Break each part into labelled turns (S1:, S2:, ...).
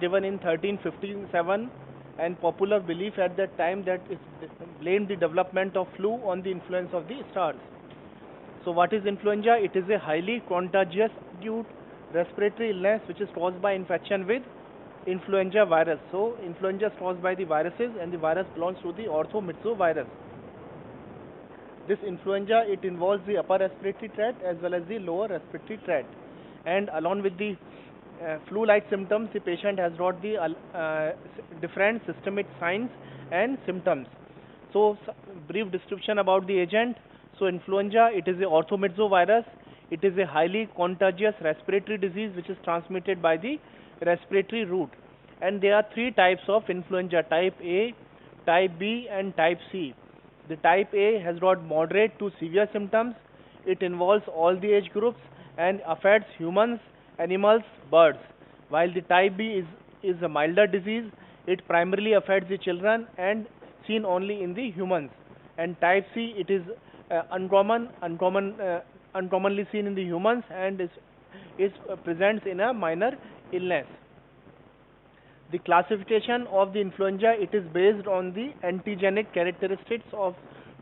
S1: given in 1357, and popular belief at that time that it blamed the development of flu on the influence of the stars. So what is influenza? It is a highly contagious acute respiratory illness which is caused by infection with influenza virus. So influenza is caused by the viruses, and the virus belongs to the orthomyxovirus. This influenza, it involves the upper respiratory tract as well as the lower respiratory tract, and along with the flu-like symptoms, the patient has got the different systemic signs and symptoms. So brief description about the agent. So influenza, it is a orthomyxovirus. It is a highly contagious respiratory disease which is transmitted by the respiratory route, and there are three types of influenza: type A, type B, and type C. The type A has got moderate to severe symptoms. It involves all the age groups and affects humans, animals, birds. While the type B is a milder disease, it primarily affects the children and seen only in the humans. And type C, it is uncommonly seen in the humans, and is presents in a minor illness. The classification of the influenza, it is based on the antigenic characteristics of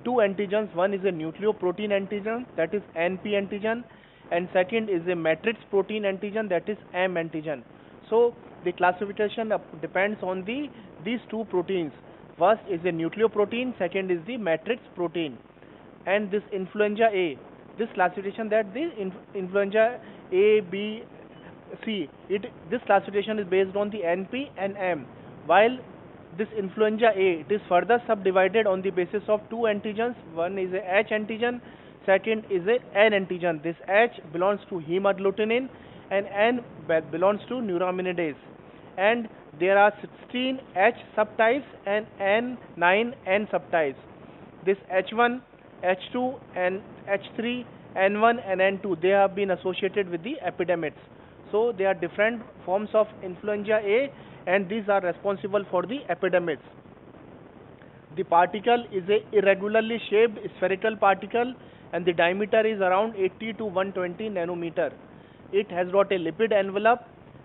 S1: two antigens. One is a nucleoprotein antigen, that is NP antigen, and second is a matrix protein antigen, that is M antigen. So the classification depends on these two proteins. First is a nucleoprotein, second is the matrix protein. And this influenza A, this classification, that the influenza A, B, C, this classification is based on the NP and M, while this influenza A, it is further subdivided on the basis of two antigens. One is a H antigen, second is a N antigen. This H belongs to hemagglutinin and N belongs to neuraminidase. And there are 16 H subtypes and 9 N subtypes. This H1, H2, and H3, N1 and N2, they have been associated with the epidemics. So they are different forms of influenza A, and these are responsible for the epidemics. The particle is a irregularly shaped spherical particle, and the diameter is around 80 to 120 nanometer. It has got a lipid envelope,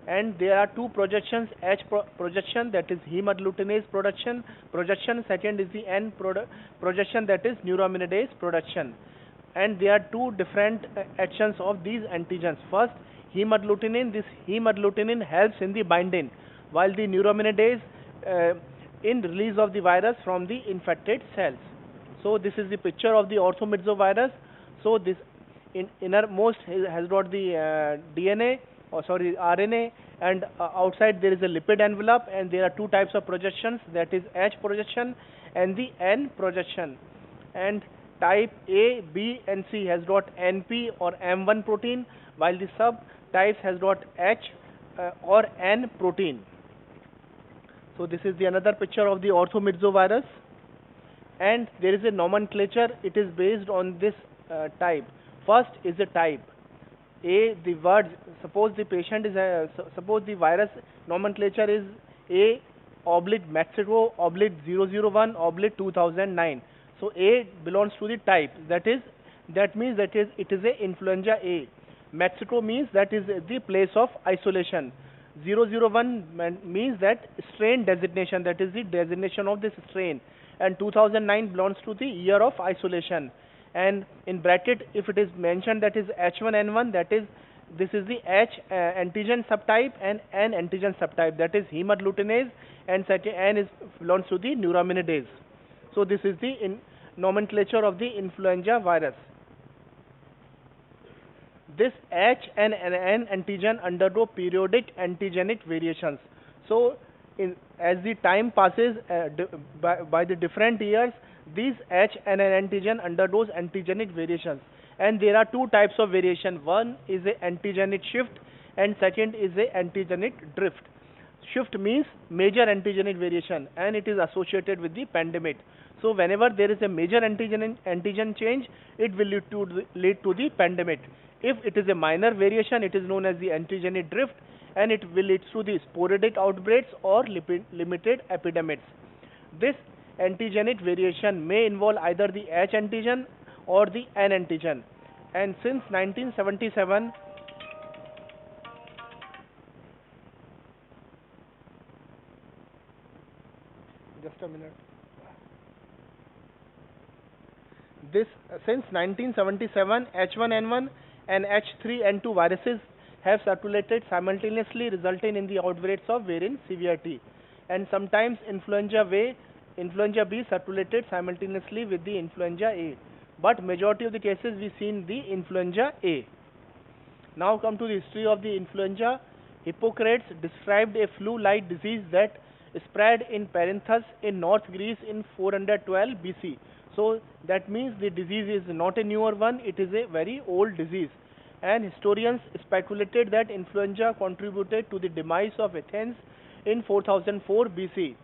S1: and there are two projections: H projection, that is hemagglutinin projection, second is the N projection, that is neuraminidase projection. And there are two different actions of these antigens. First, hemagglutinin. This hemagglutinin helps in the binding, while the neuraminidase in release of the virus from the infected cells. So this is the picture of the orthomyxovirus. So this innermost has got the RNA, and outside there is a lipid envelope, and there are two types of projections, that is H projection and the N projection. And type A, B, and C has got NP or M1 protein, while the subtypes has got H or N protein. So this is the another picture of the orthomyxovirus, and there is a nomenclature. It is based on this type. First is a type A. The word, suppose the patient is suppose the virus nomenclature is A /Mexico /001 2009. So A belongs to the type. That means it is a influenza A. Mexico means that is the place of isolation. 001 means that strain designation, that is the designation of this strain, and 2009 belongs to the year of isolation. And in bracket, if it is mentioned that is H1N1, that is, this is the H antigen subtype and N antigen subtype, that is hemagglutinin, and second N belongs to the neuraminidase. So this is the nomenclature of the influenza virus. This H and N antigen undergo periodic antigenic variations. So as the time passes by the different years, these H and N antigen undergoes antigenic variations, and there are two types of variation. One is a antigenic shift, and second is a antigenic drift. Shift means major antigenic variation, and it is associated with the pandemic. So whenever there is a major antigen change, it will lead to the pandemic. If it is a minor variation, it is known as the antigenic drift, and it will lead to the sporadic outbreaks or limited epidemics. This antigenic variation may involve either the H antigen or the N antigen. And since 1977, just a minute. This since 1977, H1N1 and H3N2 viruses have circulated simultaneously, resulting in the outbreaks of varying severity, and sometimes influenza B circulated simultaneously with the influenza A, but majority of the cases we seen the influenza A. Now come to the history of the influenza. Hippocrates described a flu-like disease that spread in Perinthus in North Greece in 412 BC. So that means the disease is not a newer one, it is a very old disease. And historians speculated that influenza contributed to the demise of Athens in 4004 BC.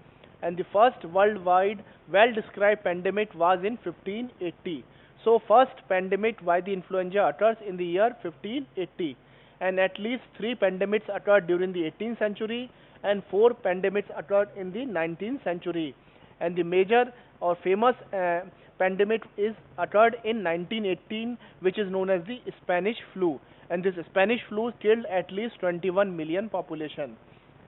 S1: And the first worldwide well-described pandemic was in 1580. So first pandemic by the influenza occurs in the year 1580, and at least 3 pandemics occurred during the 18th century and 4 pandemics occurred in the 19th century. And the major or famous pandemic is occurred in 1918, which is known as the Spanish flu, and this Spanish flu killed at least 21 million population.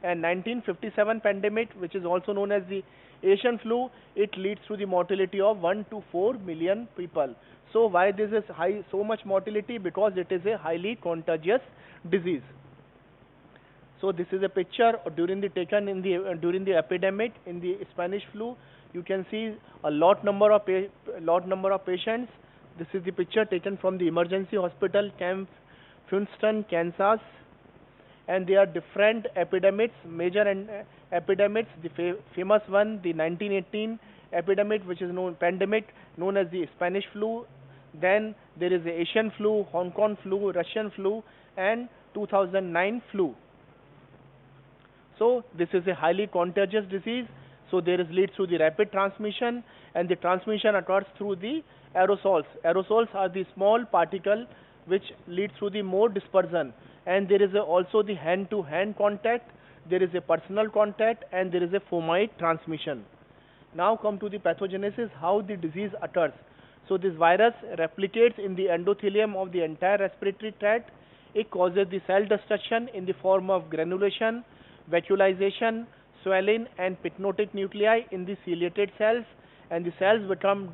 S1: And 1957 pandemic, which is also known as the Asian flu, it leads to the mortality of 1 to 4 million people. So why this is high, so much mortality? Because it is a highly contagious disease. So this is a picture during the taken in the during the epidemic in the Spanish flu. You can see a lot number of patients. This is the picture taken from the emergency hospital Camp Funston, Kansas. And there are different epidemics, major and epidemics. The famous one, the 1918 epidemic, which is pandemic known as the Spanish flu. Then there is the Asian flu, Hong Kong flu, Russian flu, and 2009 flu. So this is a highly contagious disease. So there is leads to the rapid transmission, and the transmission occurs through the aerosols. Aerosols are the small particle which leads to the more dispersion. And there is also the hand-to-hand contact, there is a personal contact, and there is a fomite transmission. Now come to the pathogenesis, how the disease occurs. So this virus replicates in the endothelium of the entire respiratory tract. It causes the cell destruction in the form of granulation, vacuolization, swelling, and pycnotic nuclei in the ciliated cells, and the cells become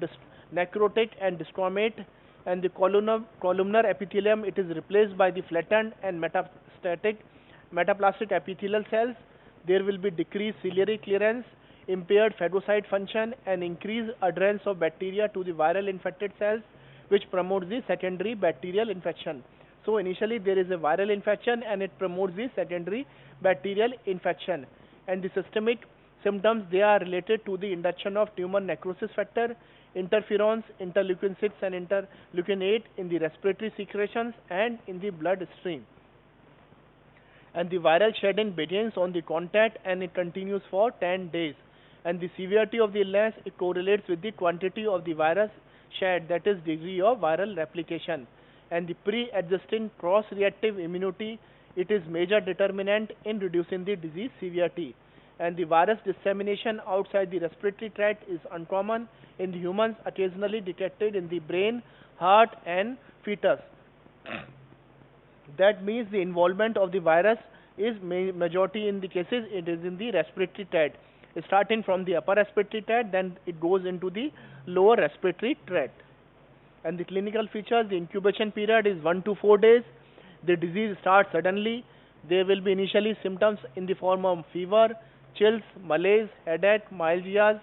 S1: necrotic and desquamate. And the columnar epithelium, it is replaced by the flattened and metaplastic epithelial cells. There will be decreased ciliary clearance, impaired phagocyte function, and increased adherence of bacteria to the viral infected cells, which promotes the secondary bacterial infection. So initially there is a viral infection and it promotes the secondary bacterial infection. And the systemic symptoms, they are related to the induction of tumor necrosis factor, interferons, interleukin 6 and interleukin 8 in the respiratory secretions and in the blood stream. And the viral shedding begins on the contact and it continues for 10 days. And the severity of the illness, it correlates with the quantity of the virus shed, that is degree of viral replication. And the pre-existing cross-reactive immunity, it is major determinant in reducing the disease severity. And the virus dissemination outside the respiratory tract is uncommon in the humans, occasionally detected in the brain, heart, and fetus. That means the involvement of the virus is majority in the cases, it is in the respiratory tract. Starting from the upper respiratory tract, then it goes into the lower respiratory tract. And the clinical features, the incubation period is 1 to 4 days. The disease starts suddenly. There will be initially symptoms in the form of fever, chills, malaise, headache, myalgias,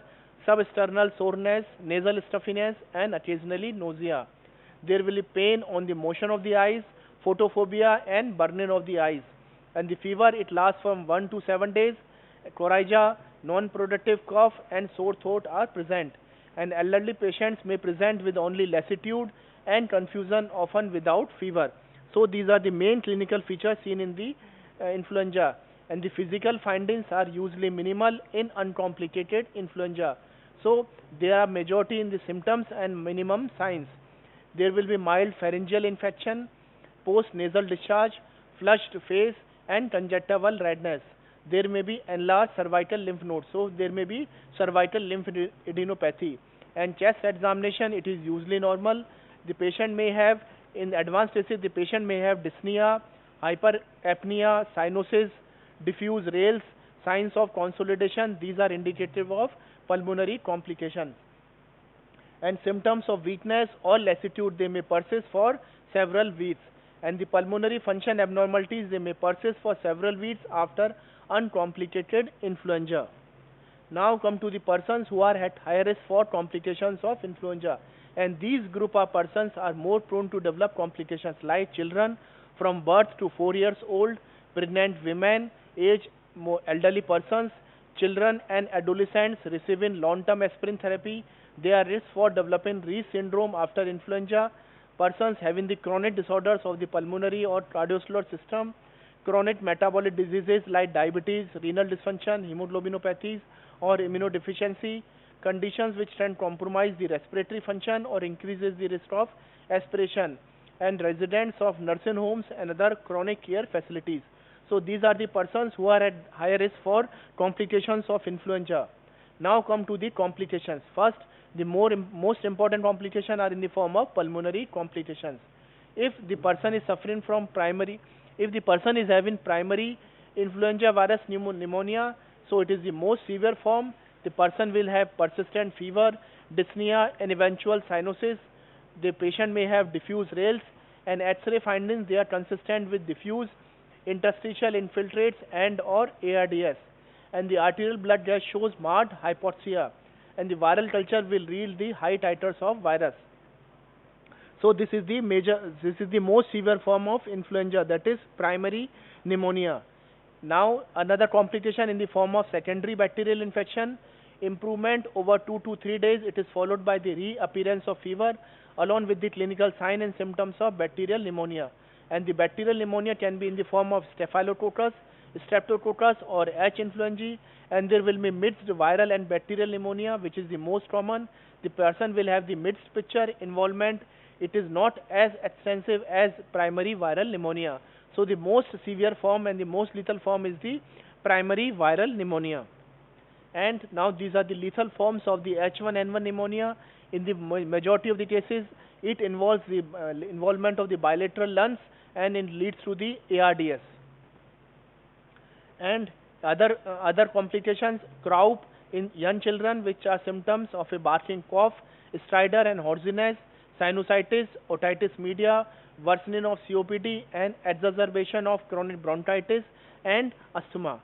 S1: substernal soreness, nasal stuffiness, and occasionally nausea. There will be pain on the motion of the eyes, photophobia, and burning of the eyes. And the fever, it lasts from 1 to 7 days. Coryza, non-productive cough, and sore throat are present. And elderly patients may present with only lassitude and confusion, often without fever. So these are the main clinical features seen in the influenza. And the physical findings are usually minimal in uncomplicated influenza. So there are majority in the symptoms and minimum signs. There will be mild pharyngeal infection, post-nasal discharge, flushed face, and conjunctival redness. There may be enlarged cervical lymph nodes, so there may be cervical lymphadenopathy. And chest examination, it is usually normal. The patient may have, in advanced cases, the patient may have dyspnea, hyperapnea, cyanosis, diffuse rales, signs of consolidation. These are indicative of pulmonary complications. And symptoms of weakness or lassitude, they may persist for several weeks, and the pulmonary function abnormalities, they may persist for several weeks after uncomplicated influenza. Now come to the persons who are at higher risk for complications of influenza, and these group of persons are more prone to develop complications like children from birth to 4 years old, pregnant women, elderly persons, children and adolescents receiving long-term aspirin therapy. They are risk for developing Reese syndrome after influenza, persons having the chronic disorders of the pulmonary or cardiovascular system, chronic metabolic diseases like diabetes, renal dysfunction, hemoglobinopathies, or immunodeficiency, conditions which can compromise the respiratory function or increases the risk of aspiration, and residents of nursing homes and other chronic care facilities. So these are the persons who are at higher risk for complications of influenza. Now come to the complications. First, the most important complications are in the form of pulmonary complications. If the person is suffering from if the person is having primary influenza virus pneumonia, so it is the most severe form. The person will have persistent fever, dyspnea, and eventual cyanosis. The patient may have diffuse rales, and X-ray findings, they are consistent with diffuse interstitial infiltrates and or ARDS. And the arterial blood gas shows marked hypoxia, and the viral culture will reveal the high titers of virus. So this is the most severe form of influenza, that is primary pneumonia. Now another complication in the form of secondary bacterial infection, improvement over 2 to 3 days. It is followed by the reappearance of fever along with the clinical sign and symptoms of bacterial pneumonia. And the bacterial pneumonia can be in the form of Staphylococcus, Streptococcus, or H. influenzae, and there will be mixed viral and bacterial pneumonia, which is the most common. The person will have the mixed picture involvement. It is not as extensive as primary viral pneumonia. So the most severe form and the most lethal form is the primary viral pneumonia. And now these are the lethal forms of the H1N1 pneumonia. In the majority of the cases, it involves the involvement of the bilateral lungs, and it leads to the ARDS. And other complications, croup in young children, which are symptoms of a barking cough, stridor and hoarseness, sinusitis, otitis media, worsening of COPD, and exacerbation of chronic bronchitis and asthma.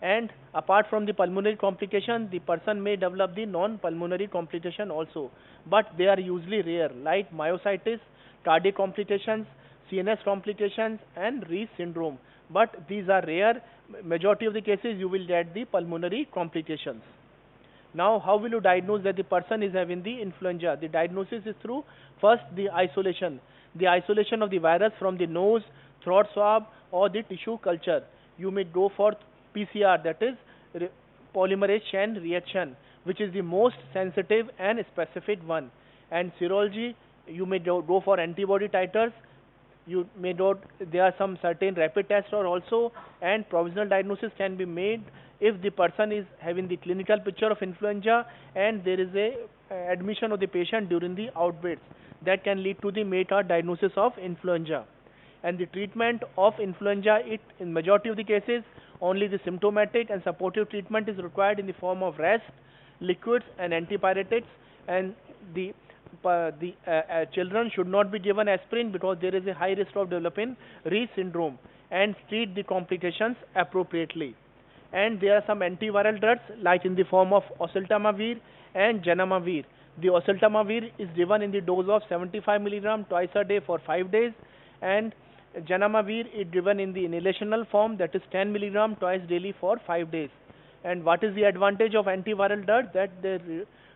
S1: And apart from the pulmonary complication, the person may develop the non-pulmonary complication also, but they are usually rare, like myositis, cardiac complications, CNS complications, and Reese syndrome. But these are rare. Majority of the cases you will get the pulmonary complications. Now, how will you diagnose that the person is having the influenza? The diagnosis is through first the isolation of the virus from the nose, throat swab, or the tissue culture. You may go for PCR, that is polymerase chain reaction, which is the most sensitive and specific one. And serology, you may go for antibody titers. There are some certain rapid tests are also, and provisional diagnosis can be made if the person is having the clinical picture of influenza and there is a admission of the patient during the outbreaks. That can lead to the meta diagnosis of influenza. And the treatment of influenza, in majority of the cases, only the symptomatic and supportive treatment is required in the form of rest, liquids, and antipyretics. And the children should not be given aspirin because there is a high risk of developing Reese syndrome, and treat the complications appropriately. And there are some antiviral drugs like in the form of oseltamivir and zanamivir. The oseltamivir is given in the dose of 75 mg twice a day for 5 days, and zanamivir is given in the inhalational form, that is 10 mg twice daily for 5 days. And what is the advantage of antiviral drugs? That they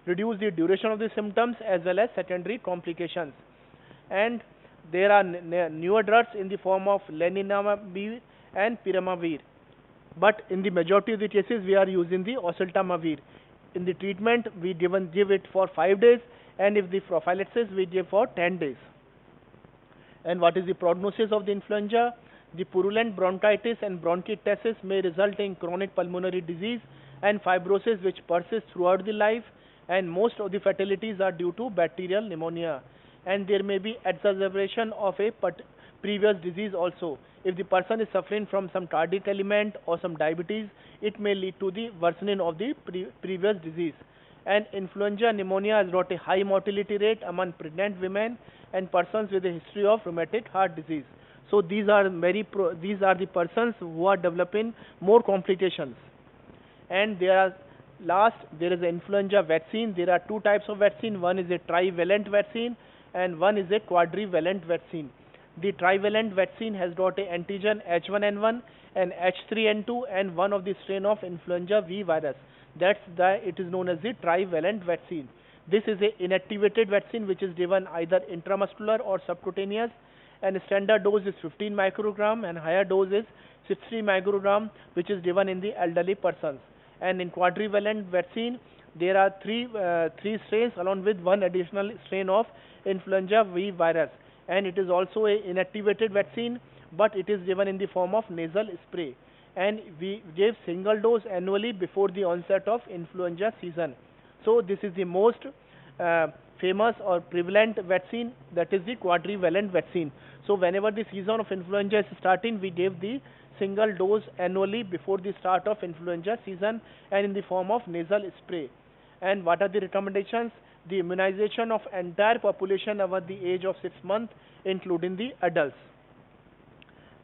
S1: reduce the duration of the symptoms as well as secondary complications. And there are newer drugs in the form of lenalidomide and peramivir. But in the majority of the cases, we are using the oseltamivir. In the treatment, we give it for 5 days, and if the prophylaxis, we give for 10 days. And what is the prognosis of the influenza? The purulent bronchitis and bronchiectasis may result in chronic pulmonary disease and fibrosis which persists throughout the life, and most of the fatalities are due to bacterial pneumonia. And there may be exacerbation of a previous disease also. If the person is suffering from some cardiac element or some diabetes, it may lead to the worsening of the previous disease. And influenza pneumonia has got a high mortality rate among pregnant women and persons with a history of rheumatic heart disease. So these are these are the persons who are developing more complications. And there is an influenza vaccine. There are two types of vaccine. One is a trivalent vaccine and one is a quadrivalent vaccine. The trivalent vaccine has got a antigen H1N1 and H3N2 and one of the strain of influenza V virus. It is known as the trivalent vaccine. This is a inactivated vaccine which is given either intramuscular or subcutaneous, and standard dose is 15 microgram and higher dose is 60 microgram, which is given in the elderly persons. And in quadrivalent vaccine there are three strains along with one additional strain of influenza V virus, and it is also a inactivated vaccine, but it is given in the form of nasal spray, and we gave single dose annually before the onset of influenza season. So this is the most famous or prevalent vaccine, that is the quadrivalent vaccine. So whenever the season of influenza is starting, we give the single dose annually before the start of influenza season and in the form of nasal spray. And what are the recommendations? The immunization of entire population over the age of 6 months, including the adults.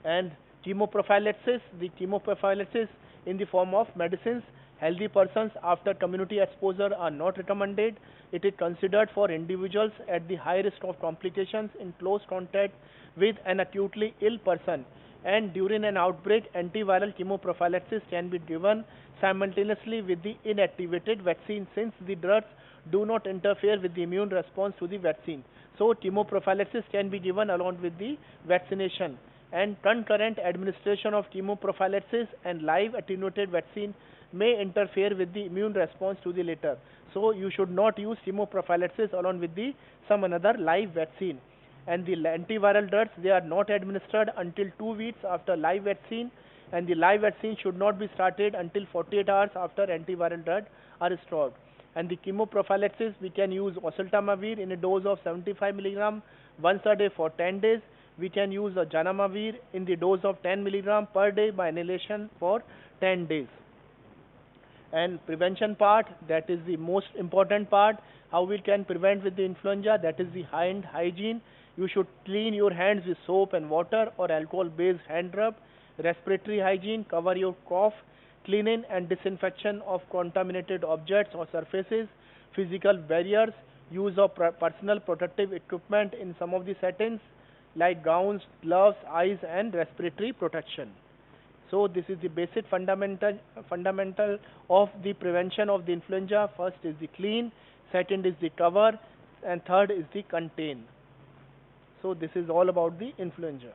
S1: And chemoprophylaxis, the chemoprophylaxis in the form of medicines. Healthy persons after community exposure are not recommended. It is considered for individuals at the high risk of complications in close contact with an acutely ill person. And during an outbreak, antiviral chemoprophylaxis can be given simultaneously with the inactivated vaccine, since the drugs do not interfere with the immune response to the vaccine. So chemoprophylaxis can be given along with the vaccination. And concurrent administration of chemoprophylaxis and live attenuated vaccine may interfere with the immune response to the latter. So you should not use chemoprophylaxis along with some another live vaccine. And the antiviral drugs, they are not administered until 2 weeks after live vaccine, and the live vaccine should not be started until 48 hours after antiviral drugs are stopped. And the chemoprophylaxis, we can use oseltamivir in a dose of 75 mg once a day for 10 days. We can use a zanamivir in the dose of 10 mg per day by inhalation for 10 days. And prevention part, that is the most important part. How we can prevent with the influenza? That is the hand hygiene. You should clean your hands with soap and water or alcohol-based hand rub. Respiratory hygiene, cover your cough. Cleaning and disinfection of contaminated objects or surfaces. Physical barriers, use of personal protective equipment in some of the settings like gowns, gloves, eyes and respiratory protection. So this is the basic fundamental of the prevention of the influenza. First is the clean, second is the cover, and third is the contain. So this is all about the influenza.